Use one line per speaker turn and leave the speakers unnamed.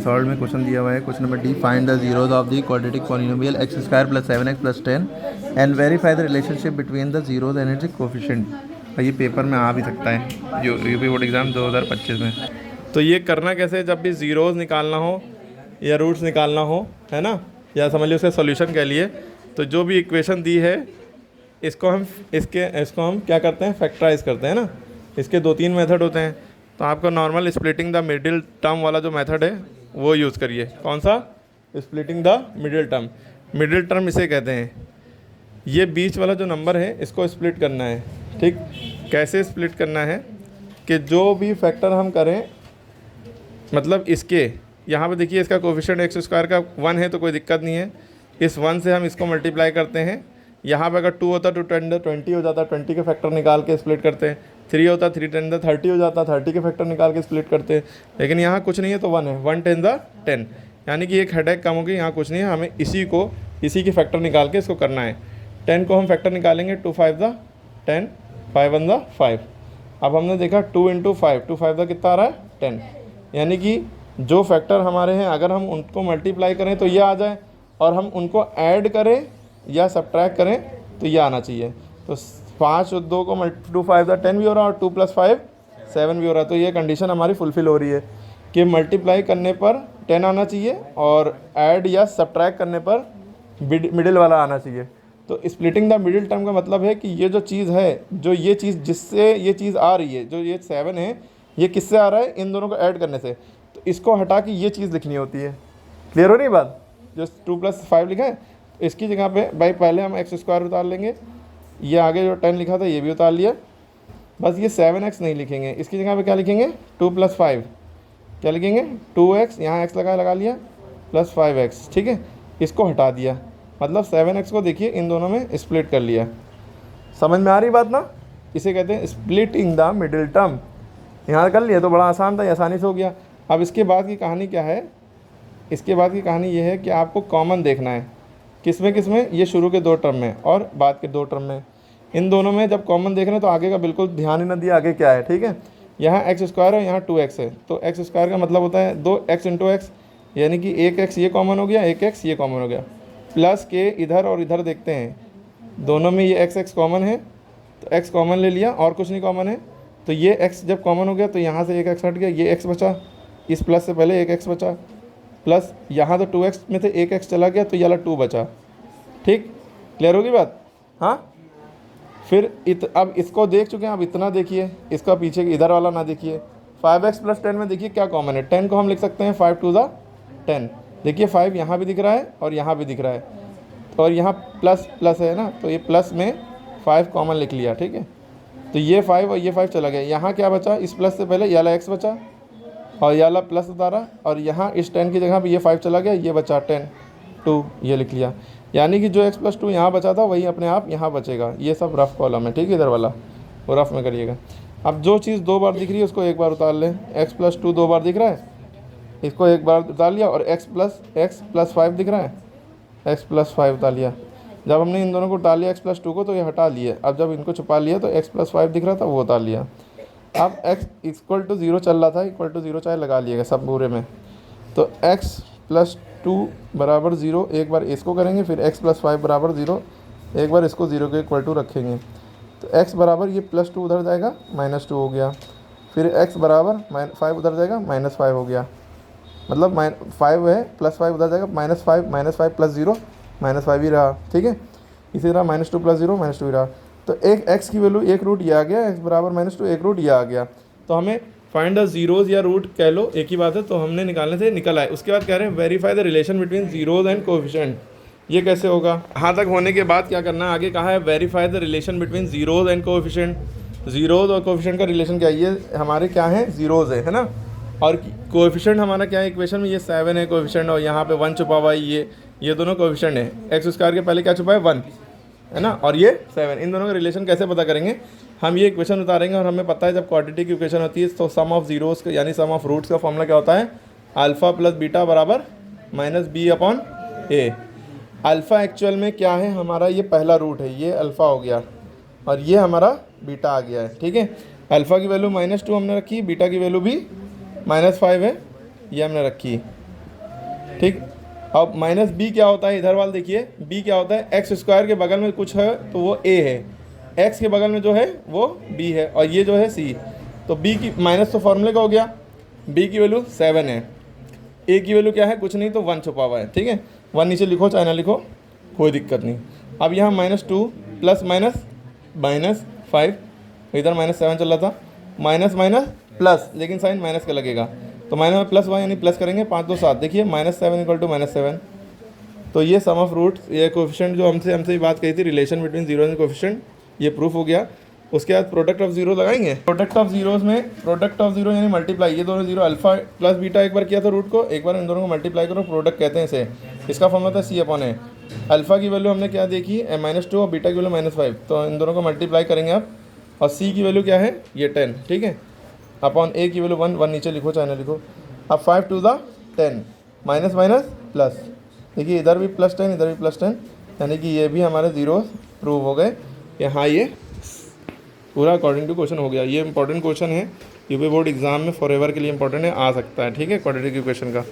Unsolved में question दिया हुआ है। Question number D, find the zeros of the quadratic polynomial x square plus 7x plus 10 and verify the relationship between the zeros and it's coefficient. भाई ये paper में आ भी सकता है यूपी बोर्ड एग्जाम 2025 में।
तो ये करना कैसे, जब भी ज़ीरोज़ निकालना हो या रूट्स निकालना हो, है ना, या समझ लीजिए उसका सॉल्यूशन कह लिए, तो जो भी इक्वेशन दी है इसको हम क्या करते हैं, फैक्टराइज करते हैं ना। इसके 2-3 मेथड होते हैं। तो आपका normal splitting the middle term वाला जो मेथड है वो यूज़ करिए। कौन सा? Splitting the middle term. Middle term इसे कहते हैं। ये बीच वाला जो नंबर है इसको स्प्लिट करना है। ठीक, कैसे स्प्लिट करना है कि जो भी फैक्टर हम करें, मतलब इसके यहाँ पे देखिए इसका कोफिशिएंट एक्स स्क्वायर का 1 है तो कोई दिक्कत नहीं है। इस 1 से हम इसको मल्टीप्लाई करते हैं। यहाँ पे अगर 2 होता तो 20 हो जाता, 20 के फैक्टर निकाल के स्प्लिट करते हैं। 3 होता 3 10 30 हो जाता, 30 के फैक्टर निकाल के स्प्लिट करते हैं। लेकिन यहाँ कुछ नहीं है तो 1 है, 1 10 10, यानी कि एक हेडेक कम होगी। यहाँ कुछ नहीं है, हमें इसी की फैक्टर निकाल के इसको करना है। 10 को हम फैक्टर निकालेंगे, 2 5 10, 5 1 5। अब हमने देखा 2 × 5, 2 5 कितना आ रहा है 10, यानी कि जो फैक्टर हमारे हैं अगर हम उनको मल्टीप्लाई करें तो ये आ जाए, और हम उनको ऐड करें या सब्ट्रैक्ट करें तो ये आना चाहिए। तो 5 और 2 को 2 5 10 भी हो रहा है और 2 + 5 7 भी हो रहा है। तो ये कंडीशन हमारी फुलफ़िल हो रही है कि मल्टीप्लाई करने पर 10 आना चाहिए और ऐड या सब्ट्रैक्ट करने पर मिडिल वाला आना चाहिए। तो स्प्लिटिंग द मिडिल टर्म का मतलब है कि ये जो चीज़ है, जो ये चीज़ जिससे ये चीज़ आ रही है, जो ये 7 है, ये किससे आ रहा है, इन दोनों को ऐड करने से। तो इसको हटा के ये चीज़ लिखनी होती है। क्लियर हो रही बात? जो 2 + 5 लिखा है, तो इसकी जगह पे भाई पहले हम एक्स स्क्वायर उतार लेंगे। ये आगे जो 10 लिखा था ये भी उतार लिया। बस ये 7x नहीं लिखेंगे, इसकी जगह पे क्या लिखेंगे, 2 + 5 क्या लिखेंगे, 2x, यहाँ x लगा लिया, प्लस 5x। ठीक है, इसको हटा दिया, मतलब 7x को देखिए इन दोनों में स्प्लिट कर लिया। समझ में आ रही बात ना? इसे कहते हैं स्प्लिटिंग द मिडिल टर्म। यहाँ कर लिया तो बड़ा आसान था, आसानी से हो गया। अब इसके बाद की कहानी क्या है? इसके बाद की कहानी ये है कि आपको कॉमन देखना है। किसमें? ये शुरू के 2 टर्म में और बाद के 2 टर्म में। इन दोनों में जब कॉमन देख रहे हैं तो आगे का बिल्कुल ध्यान ही ना दिया आगे क्या है। ठीक है, यहाँ एक्स स्क्वायर है, यहाँ 2x है, तो एक्स स्क्वायर का मतलब होता है 2x × x, यानी कि 1x ये कॉमन हो गया, 1x ये कॉमन हो गया। प्लस के इधर और इधर देखते हैं, दोनों में ये x कॉमन है तो x कॉमन ले लिया और कुछ नहीं कॉमन है, तो ये x जब कॉमन हो गया तो यहाँ से 1x हट गया, ये x बचा, इस प्लस से पहले 1x बचा, प्लस यहाँ तो 2x में से 1x चला गया तो ये वाला 2 बचा। ठीक, क्लियर होगी बात? हाँ, फिर अब इसको देख चुके हैं, अब इतना देखिए, इसका पीछे इधर वाला ना देखिए। 5x + 10 में देखिए क्या कॉमन है, 10 को हम लिख सकते हैं 5 2 10। देखिए 5 यहाँ भी दिख रहा है और यहाँ भी दिख रहा है, और यहाँ प्लस है ना, तो ये प्लस में 5 कॉमन लिख लिया। ठीक है, तो ये 5 और ये 5 चला गया। यहाँ क्या बचा, इस प्लस से पहले ये वाला x बचा और ये वाला प्लस उतारा, और यहाँ इस 10 की जगह पे ये 5 चला गया, ये बचा 10 2, ये लिख लिया। यानी कि जो x + 2 यहाँ बचा था वही अपने आप यहाँ बचेगा। ये सब रफ कॉलम है। ठीक है, इधर वाला वो रफ में करिएगा। अब जो चीज़ 2 बार दिख रही है उसको एक बार उतार लें। x + 2 2 बार दिख रहा है, इसको एक बार उतार लिया, और x + 5 दिख रहा है, x + 5 उतार लिया। जब हमने इन दोनों को उतार लिया x + 2 को, तो ये हटा लिए। अब जब इनको छुपा लिया तो x + 5 दिख रहा था, वो उतार लिया। अब x = 0 चल रहा था, = 0 चाहे लगा लिएगा सब पूरे में। तो x + 2 = 0 एक बार इसको करेंगे, फिर x + 5 = 0 एक बार इसको 0 के = रखेंगे। तो x बराबर ये +2 उधर जाएगा, -2 हो गया। फिर x बराबर 5 उधर जाएगा, -5 हो गया। मतलब 5 है, +5 उधर जाएगा, -5 + 0 -5 ही रहा। ठीक है, इसी तरह -2 + 0 -2 ही रहा। तो एक x की वैल्यू एक रूट ये आ गया, x बराबर -2 एक रूट ये आ गया। तो हमें फाइंड द जीरोज या रूट कह लो, एक ही बात है, तो हमने निकालने से निकल आए। उसके बाद कह रहे हैं verify the relation between zeros and coefficient. ये कैसे होगा? यहाँ तक होने के बाद क्या करना है, आगे कहा है verify the relation between zeros and coefficient. Zeros और कोएफिशिएंट का रिलेशन क्या है? ये हमारे क्या है, जीरोज है ना, और कोएफिशिएंट हमारा क्या है इक्वेशन में, ये 7 है कोएफिशिएंट, और यहाँ पे 1 छुपा हुआ है। ये दोनों कोएफिशिएंट है। एक्स स्क्वायर के पहले क्या छुपा है, 1 है ना, और ये 7। इन दोनों का रिलेशन कैसे पता करेंगे? हम ये इक्वेशन उतारेंगे, और हमें पता है जब क्वाड्रेटिक इक्वेशन होती है तो सम ऑफ जीरोस का यानी सम ऑफ रूट्स का फॉर्मूला क्या होता है, alpha + beta = -b/a। Alpha actual में क्या है हमारा, ये पहला रूट है, ये अल्फ़ा हो गया, और ये हमारा बीटा आ गया है। ठीक है, अल्फ़ा की वैल्यू -2 हमने रखी, बीटा की वैल्यू भी -5 है, ये हमने रखी। ठीक। अब माइनस बी क्या होता है, इधर वाला देखिए, बी क्या होता है, एक्स स्क्वायर के बगल में कुछ है तो वो ए है, एक्स के बगल में जो है वो बी है, और ये जो है सी। तो बी की माइनस तो फॉर्मूले का हो गया, बी की वैल्यू 7 है, ए की वैल्यू क्या है, कुछ नहीं तो 1 छुपा हुआ है, ठीक है। 1 नीचे लिखो चाहे ना लिखो, कोई दिक्कत नहीं। अब यहाँ -2 प्लस माइनस -5, इधर -7 चल रहा था, माइनस माइनस प्लस, लेकिन साइन माइनस का लगेगा, तो माइनस में प्लस 1 यानी प्लस करेंगे, 5 2 7, देखिए -7 = -7। तो ये सम ऑफ रूट्स, ये कोफिशिएंट जो हमसे बात कही थी, relation between zero and coefficient, ये प्रूफ हो गया। उसके बाद प्रोडक्ट ऑफ जीरो लगाएंगे। प्रोडक्ट ऑफ जीरोज में प्रोडक्ट ऑफ जीरो यानी मल्टीप्लाई, ये दोनों जीरो अल्फा प्लस बीटा एक बार किया था रूट को, एक बार इन दोनों को मल्टीप्लाई करो, प्रोडक्ट कहते हैं इसे। इसका फॉर्मूला था C/A। अल्फा की वैल्यू हमने क्या देखी, -2 और बीटा की वैल्यू -5, तो इन दोनों को मल्टीप्लाई करेंगे आप, और C की वैल्यू क्या है, ये 10, ठीक है, अपॉन A की वैल्यू 1 नीचे लिखो चाहे ना लिखो। अब 5 2 10, माइनस माइनस प्लस, देखिए इधर भी +10 इधर भी +10, यानी कि ये भी हमारे जीरो प्रूव हो गए कि हाँ ये पूरा अकॉर्डिंग टू क्वेश्चन हो गया। ये इंपॉर्टेंट क्वेश्चन है, यूपी बोर्ड एग्जाम में फॉरएवर के लिए इंपॉर्टेंट है, आ सकता है, ठीक है, क्वाड्रेटिक इक्वेशन का।